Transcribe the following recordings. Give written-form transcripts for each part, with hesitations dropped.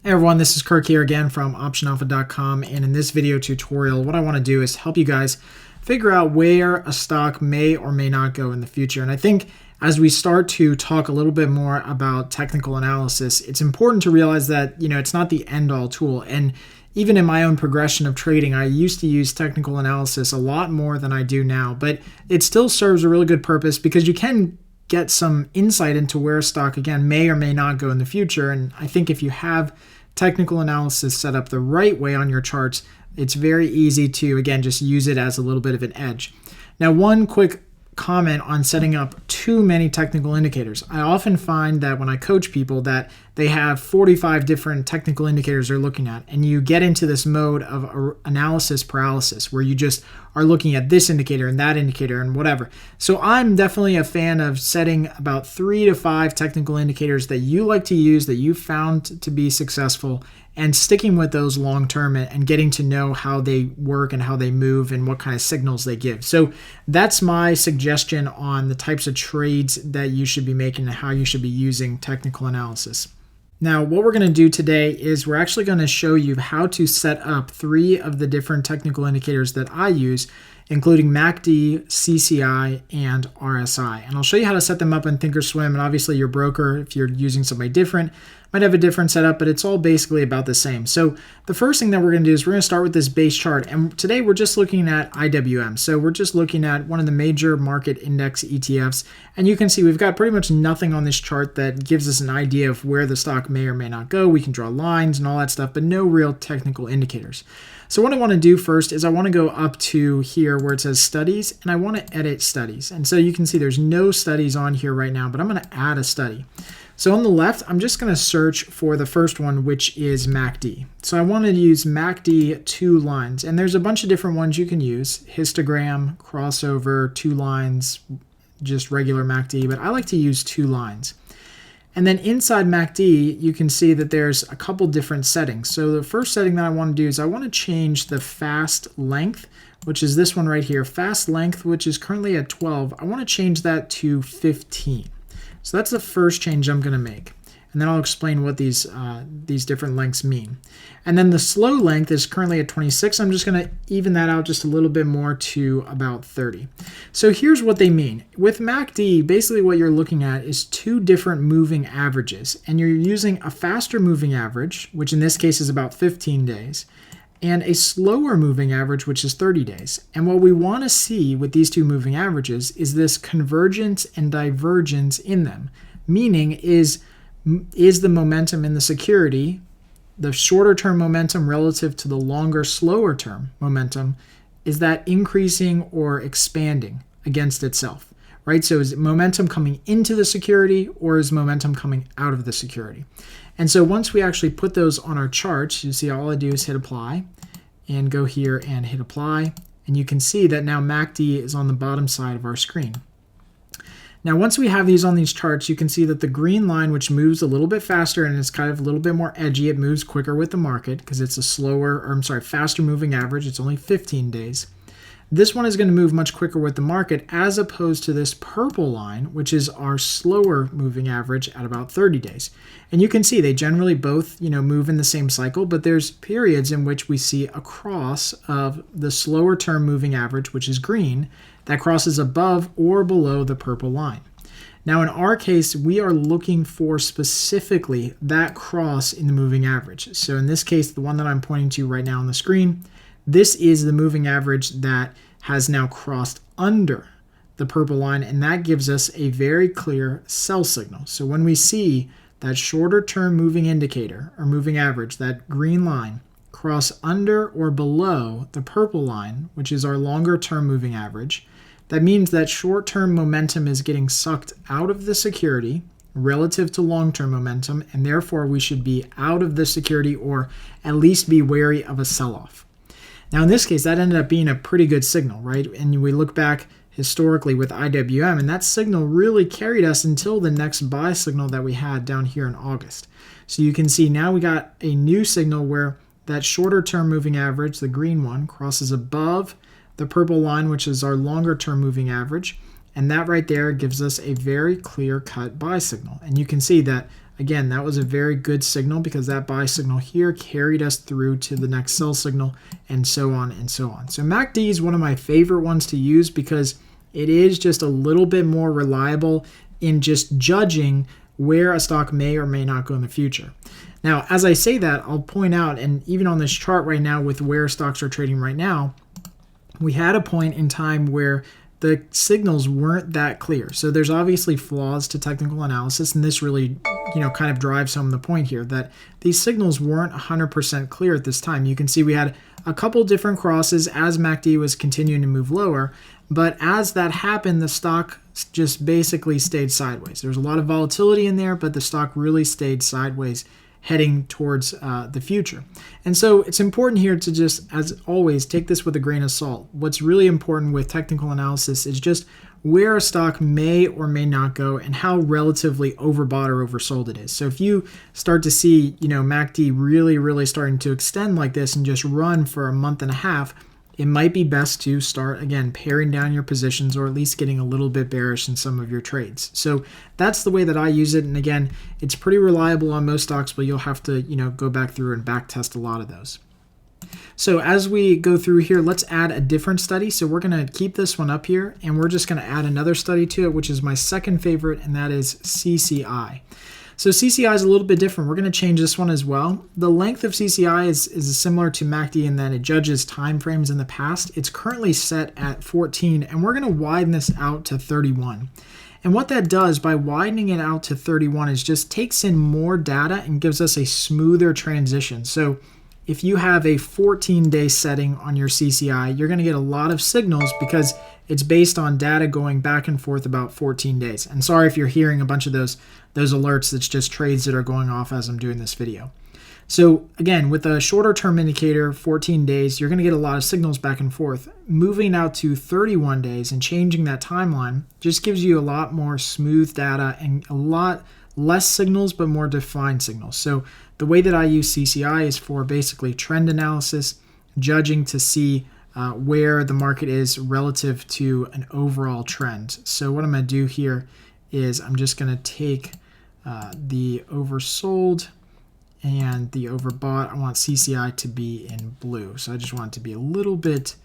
Hey everyone, this is Kirk here again from OptionAlpha.com, and in this video tutorial, what I want to do is help you guys figure out where a stock may or may not go in the future. And I think as we start to talk a little bit more about technical analysis, it's important to realize that, it's not the end-all tool. And even in my own progression of trading, I used to use technical analysis a lot more than I do now, but it still serves a really good purpose because you can get some insight into where a stock, again, may or may not go in the future. And I think if you have technical analysis set up the right way on your charts, it's very easy to, again, just use it as a little bit of an edge. Now, one quick comment on setting up too many technical indicators. I often find that when I coach people that they have 45 different technical indicators they're looking at, and you get into this mode of analysis paralysis where you just are looking at this indicator and that indicator and whatever. So I'm definitely a fan of setting about 3 to 5 technical indicators that you like to use, that you've found to be successful, and sticking with those long term and getting to know how they work and how they move and what kind of signals they give. So that's my suggestion on the types of trades that you should be making and how you should be using technical analysis. Now, what we're going to do today is we're actually going to show you how to set up 3 of the different technical indicators that I use, including MACD, CCI, and RSI. And I'll show you how to set them up in Thinkorswim. And obviously your broker, if you're using somebody different, might have a different setup, but it's all basically about the same. So the first thing that we're going to do is we're going to start with this base chart. And today we're just looking at IWM. So we're just looking at one of the major market index ETFs. And you can see we've got pretty much nothing on this chart that gives us an idea of where the stock may or may not go. We can draw lines and all that stuff, but no real technical indicators. So what I want to do first is I want to go up to here where it says studies, and I want to edit studies. And so you can see there's no studies on here right now, but I'm going to add a study. So on the left, I'm just going to search for the first one, which is MACD. So I want to use MACD 2 lines, and there's a bunch of different ones you can use: histogram, crossover, 2 lines, just regular MACD, but I like to use 2 lines. And then inside MACD, you can see that there's a couple different settings. So the first setting that I want to do is I want to change the fast length, which is this one right here. Fast length, which is currently at 12, I want to change that to 15. So that's the first change I'm going to make. And then I'll explain what these different lengths mean. And then the slow length is currently at 26. I'm just going to even that out just a little bit more to about 30. So here's what they mean. With MACD, basically what you're looking at is 2 different moving averages. And you're using a faster moving average, which in this case is about 15 days, and a slower moving average, which is 30 days. And what we want to see with these 2 moving averages is this convergence and divergence in them. Meaning is the momentum in the security, the shorter term momentum relative to the longer, slower term momentum, is that increasing or expanding against itself, right? So is momentum coming into the security or is momentum coming out of the security? And so once we actually put those on our charts, you see all I do is hit apply and go here and hit apply. And you can see that now MACD is on the bottom side of our screen. Now, once we have these on these charts, you can see that the green line, which moves a little bit faster and is kind of a little bit more edgy, it moves quicker with the market because it's a faster moving average. It's only 15 days. This one is going to move much quicker with the market as opposed to this purple line, which is our slower moving average at about 30 days. And you can see they generally both, move in the same cycle, but there's periods in which we see a cross of the slower term moving average, which is green, that crosses above or below the purple line. Now, in our case, we are looking for specifically that cross in the moving average. So in this case, the one that I'm pointing to right now on the screen, this is the moving average that has now crossed under the purple line, and that gives us a very clear sell signal. So when we see that shorter term moving indicator or moving average, that green line, cross under or below the purple line, which is our longer term moving average, that means that short-term momentum is getting sucked out of the security relative to long-term momentum, and therefore we should be out of the security or at least be wary of a sell-off. Now in this case, that ended up being a pretty good signal, right? And we look back historically with IWM, and that signal really carried us until the next buy signal that we had down here in August. So you can see now we got a new signal where that shorter-term moving average, the green one, crosses above the purple line, which is our longer term moving average, and that right there gives us a very clear cut buy signal. And you can see that again, that was a very good signal because that buy signal here carried us through to the next sell signal, and so on and so on. So MACD is one of my favorite ones to use because it is just a little bit more reliable in just judging where a stock may or may not go in the future. Now, as I say that, I'll point out, and even on this chart right now with where stocks are trading right now, we had a point in time where the signals weren't that clear. So there's obviously flaws to technical analysis, and this really, kind of drives home the point here that these signals weren't 100% clear at this time. You can see we had a couple different crosses as MACD was continuing to move lower, but as that happened, the stock just basically stayed sideways. There's a lot of volatility in there, but the stock really stayed sideways, heading towards the future. And so it's important here to just, as always, take this with a grain of salt. What's really important with technical analysis is just where a stock may or may not go and how relatively overbought or oversold it is. So if you start to see, MACD really starting to extend like this and just run for a month and a half, it might be best to start, again, paring down your positions or at least getting a little bit bearish in some of your trades. So that's the way that I use it. And again, it's pretty reliable on most stocks, but you'll have to, go back through and back test a lot of those. So as we go through here, let's add a different study. So we're going to keep this one up here, and we're just going to add another study to it, which is my second favorite, and that is CCI. So CCI is a little bit different. We're going to change this one as well. The length of CCI is similar to MACD in that it judges time frames in the past. It's currently set at 14, and we're going to widen this out to 31. And what that does by widening it out to 31 is just takes in more data and gives us a smoother transition. So if you have a 14-day setting on your CCI, you're going to get a lot of signals because it's based on data going back and forth about 14 days. And sorry if you're hearing a bunch of those alerts. That's just trades that are going off as I'm doing this video. So again, with a shorter term indicator, 14 days, you're going to get a lot of signals back and forth. Moving out to 31 days and changing that timeline just gives you a lot more smooth data and a lot less signals, but more defined signals. So the way that I use CCI is for basically trend analysis, judging to see where the market is relative to an overall trend. So what I'm going to do here is I'm just going to take the oversold and the overbought. I want CCI to be in blue. So I just want it to be a little bit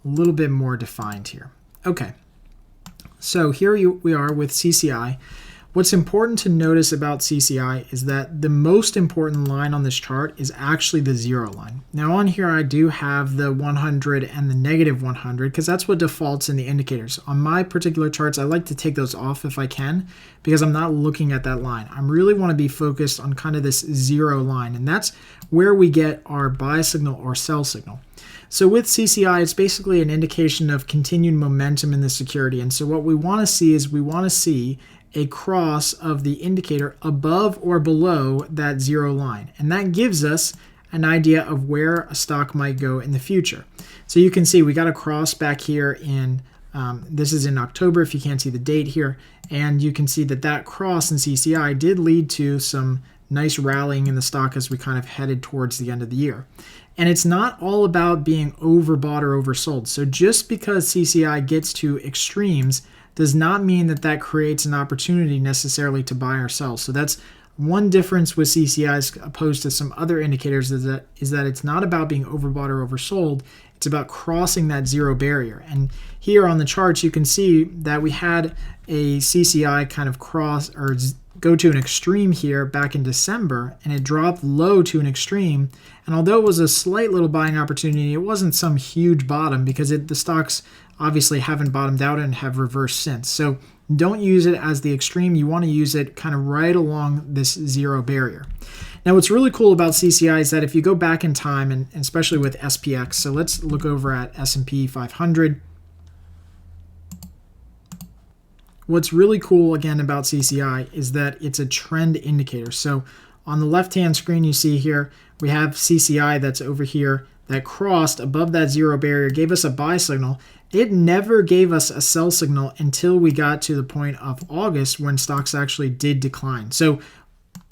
more defined here. Okay. So here we are with CCI. What's important to notice about CCI is that the most important line on this chart is actually the 0 line. Now on here I do have the 100 and the negative 100 because that's what defaults in the indicators. On my particular charts, I like to take those off if I can because I'm not looking at that line. I really want to be focused on kind of this 0 line, and that's where we get our buy signal or sell signal. So with CCI, it's basically an indication of continued momentum in the security. And so what we want to see is we want to see a cross of the indicator above or below that 0 line. And that gives us an idea of where a stock might go in the future. So you can see we got a cross back here in, this is in October if you can't see the date here. And you can see that cross in CCI did lead to some nice rallying in the stock as we kind of headed towards the end of the year. And it's not all about being overbought or oversold. So just because CCI gets to extremes does not mean that creates an opportunity necessarily to buy or sell. So that's one difference with CCI as opposed to some other indicators is that it's not about being overbought or oversold. It's about crossing that 0 barrier. And here on the charts, you can see that we had a CCI kind of cross or go to an extreme here back in December, and it dropped low to an extreme. And although it was a slight little buying opportunity, it wasn't some huge bottom because the stocks obviously haven't bottomed out and have reversed since. So don't use it as the extreme. You want to use it kind of right along this 0 barrier. Now, what's really cool about CCI is that if you go back in time, and especially with SPX, so let's look over at S&P 500. What's really cool, again, about CCI is that it's a trend indicator. So on the left-hand screen, you see here, we have CCI that's over here that crossed above that 0 barrier, gave us a buy signal. It never gave us a sell signal until we got to the point of August when stocks actually did decline. So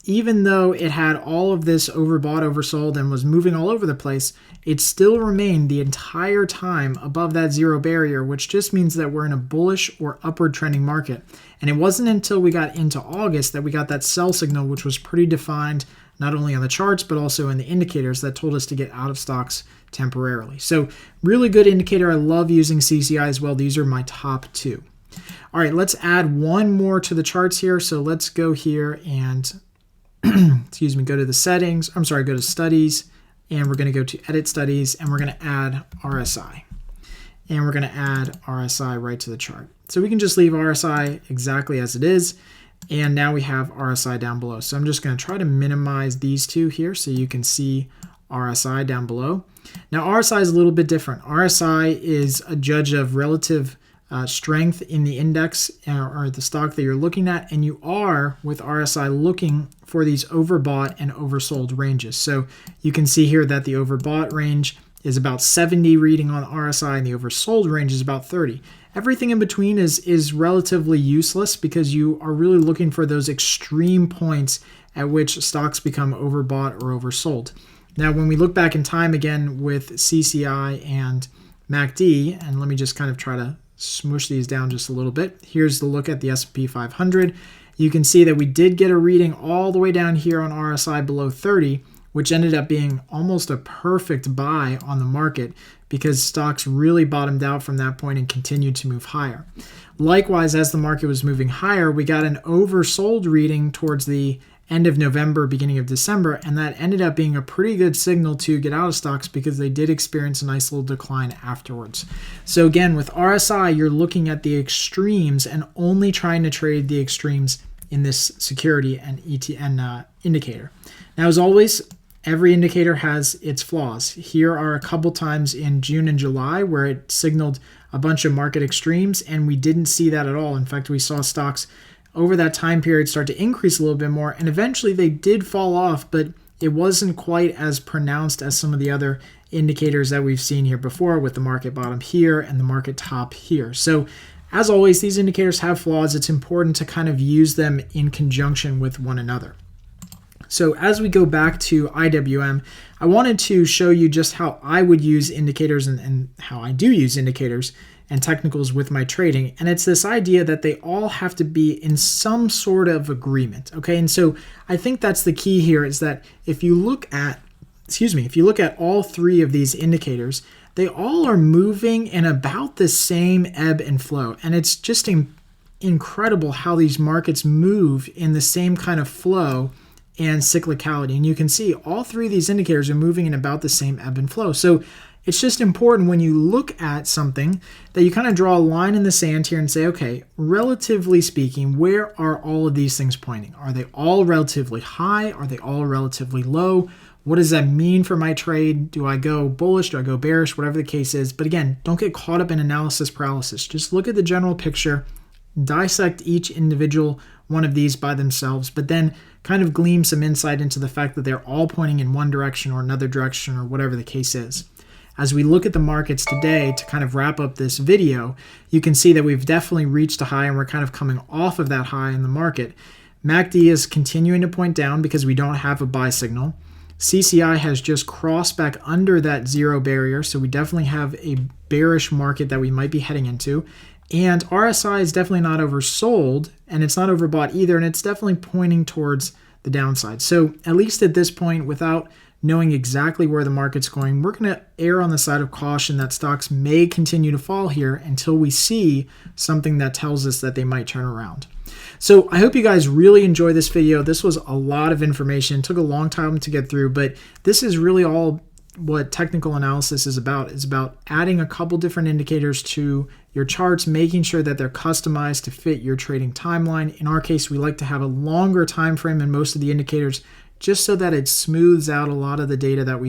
even though it had all of this overbought, oversold, and was moving all over the place, it still remained the entire time above that zero barrier, which just means that we're in a bullish or upward trending market. And it wasn't until we got into August that we got that sell signal, which was pretty defined, not only on the charts, but also in the indicators that told us to get out of stocks temporarily. So really good indicator. I love using CCI as well. These are my top two. All right, let's add one more to the charts here. So let's go here and excuse me, go to the settings. Go to studies, and we're going to go to edit studies, and we're going to add RSI. And we're going to add RSI right to the chart. So we can just leave RSI exactly as it is. And now we have RSI down below. So I'm just going to try to minimize these two here so you can see RSI down below. Now RSI is a little bit different. RSI is a judge of relative strength in the index or the stock that you're looking at, and you are with RSI looking for these overbought and oversold ranges. So you can see here that the overbought range is about 70 reading on RSI and the oversold range is about 30. Everything in between is relatively useless because you are really looking for those extreme points at which stocks become overbought or oversold. Now, when we look back in time again with CCI and MACD, and let me just kind of try to smush these down just a little bit. Here's the look at the S&P 500. You can see that we did get a reading all the way down here on RSI below 30, which ended up being almost a perfect buy on the market because stocks really bottomed out from that point and continued to move higher. Likewise, as the market was moving higher, we got an oversold reading towards the end of November, beginning of December, and that ended up being a pretty good signal to get out of stocks because they did experience a nice little decline afterwards. So again, with RSI, you're looking at the extremes and only trying to trade the extremes in this security and indicator. Now, as always, every indicator has its flaws. Here are a couple times in June and July where it signaled a bunch of market extremes, and we didn't see that at all. In fact, we saw stocks over that time period start to increase a little bit more, and eventually they did fall off, but it wasn't quite as pronounced as some of the other indicators that we've seen here before with the market bottom here and the market top here. So as always, these indicators have flaws. It's important to kind of use them in conjunction with one another. So as we go back to IWM, I wanted to show you just how I would use indicators and how I do use indicators and technicals with my trading. And it's this idea that they all have to be in some sort of agreement. Okay. And so I think that's the key here is that if you look at all three of these indicators, they all are moving in about the same ebb and flow. And it's just incredible how these markets move in the same kind of flow and cyclicality. And you can see all three of these indicators are moving in about the same ebb and flow. So it's just important when you look at something that you kind of draw a line in the sand here and say, okay, relatively speaking, where are all of these things pointing? Are they all relatively high? Are they all relatively low? What does that mean for my trade? Do I go bullish? Do I go bearish? Whatever the case is. But again, don't get caught up in analysis paralysis. Just look at the general picture, dissect each individual one of these by themselves, but then kind of glean some insight into the fact that they're all pointing in one direction or another direction or whatever the case is. As we look at the markets today to kind of wrap up this video, you can see that we've definitely reached a high and we're kind of coming off of that high in the market. MACD is continuing to point down because we don't have a buy signal. CCI has just crossed back under that zero barrier, so we definitely have a bearish market that we might be heading into. And RSI is definitely not oversold, and it's not overbought either, and it's definitely pointing towards the downside. So at least at this point, without knowing exactly where the market's going, we're going to err on the side of caution that stocks may continue to fall here until we see something that tells us that they might turn around. So I hope you guys really enjoy this video. This was a lot of information. It took a long time to get through, but this is really all what technical analysis is about. It's about adding a couple different indicators to your charts, making sure that they're customized to fit your trading timeline. In our case, we like to have a longer time frame in most of the indicators just so that it smooths out a lot of the data that we